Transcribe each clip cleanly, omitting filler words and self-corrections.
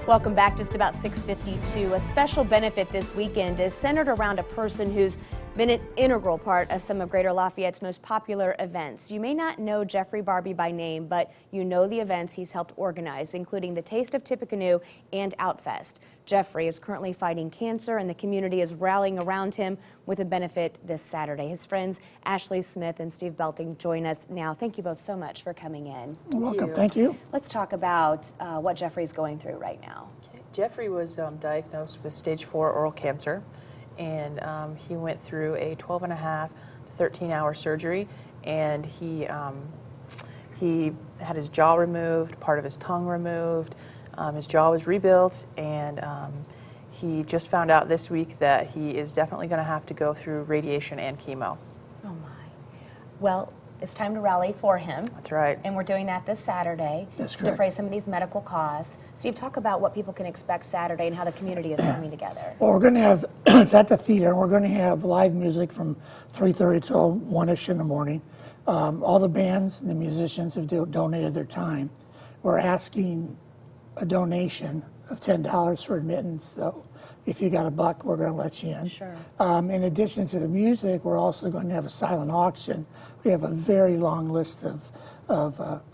Welcome back. Just about 6:52. A special benefit this weekend is centered around a person who's been an integral part of some of Greater Lafayette's most popular events. You may not know Jeffrey Barbee by name, but you know the events he's helped organize, including the Taste of Tippecanoe and Outfest. Jeffrey is currently fighting cancer, and the community is rallying around him with a benefit this Saturday. His friends Ashley Smith and Steve Belting join us now. Thank you both so much for coming in. You're welcome. Thank you. Let's talk about what Jeffrey's going through right now. Jeffrey was diagnosed with stage 4 oral cancer, and he went through a 12.5 to 13-hour surgery, and he had his jaw removed, part of his tongue removed. His jaw was rebuilt, and he just found out this week that he is definitely going to have to go through radiation and chemo. Oh my. Well, it's time to rally for him. That's right. And we're doing that this Saturday to defray some of these medical costs. Steve, talk about what people can expect Saturday and how the community is coming together. Well, we're going to have, it's at the theater, and we're going to have live music from 3:30 till 1-ish in the morning. All the bands and the musicians have donated their time. We're asking a donation of $10 for admittance, so if you got $1, we're going to let you in. Sure. In addition to the music, we're also going to have a silent auction. We have a very long list of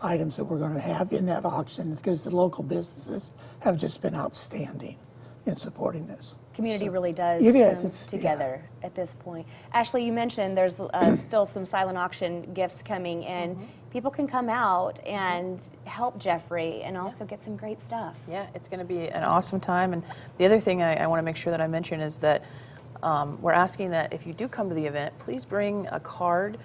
items that we're going to have in that auction because the local businesses have just been outstanding in supporting this. Community really does come together at this point. Ashley, you mentioned there's still some silent auction gifts coming in. People can come out and help Jeffrey and also get some great stuff. Yeah, it's going to be an awesome time. And the other thing I want to make sure that I mention is that we're asking that if you do come to the event, please bring a card,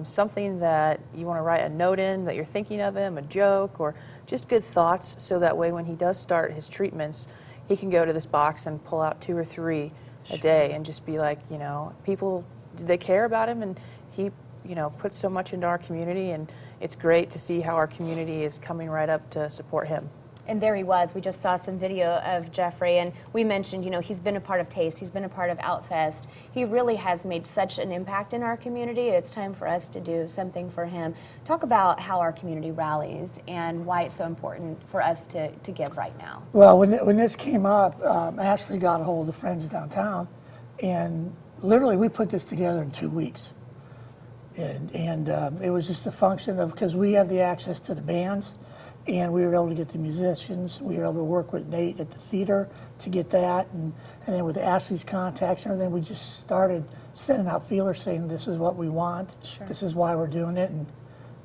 something that you want to write a note in, that you're thinking of him, a joke, or just good thoughts, so that way when he does start his treatments, he can go to this box and pull out 2 or 3 a day and just be like, you know, people, they care about him, and he, you know, puts so much into our community, and it's great to see how our community is coming right up to support him. And there he was. We just saw some video of Jeffrey, and we mentioned, you know, he's been a part of Taste, he's been a part of Outfest. He really has made such an impact in our community. It's time for us to do something for him. Talk about how our community rallies and why it's so important for us to give right now. Well, when this came up, Ashley got a hold of the Friends Downtown, and literally we put this together in 2 weeks. And it was just a function of, because we have the access to the bands, and we were able to get the musicians. We were able to work with Nate at the theater to get that, and then with Ashley's contacts and everything, we just started sending out feelers saying this is what we want, this is why we're doing it, and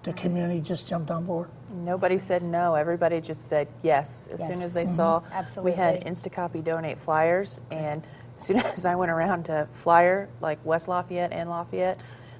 the community just jumped on board. Nobody said no. Everybody just said yes. As soon as they saw, we had Instacopy donate flyers, and as soon as I went around to flyer, like West Lafayette and Lafayette,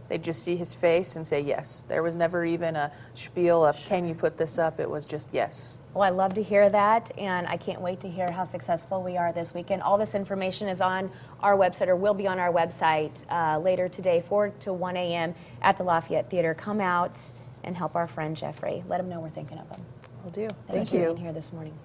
they'd just see his face and say yes. There was never even a spiel of, can you put this up? It was just yes. Well, I love to hear that, and I can't wait to hear how successful we are this weekend. All this information is on our website, or will be on our website later today, 4 to 1 a.m. at the Lafayette Theater. Come out and help our friend Jeffrey. Let him know we're thinking of him. Will do. Thank you for being here this morning.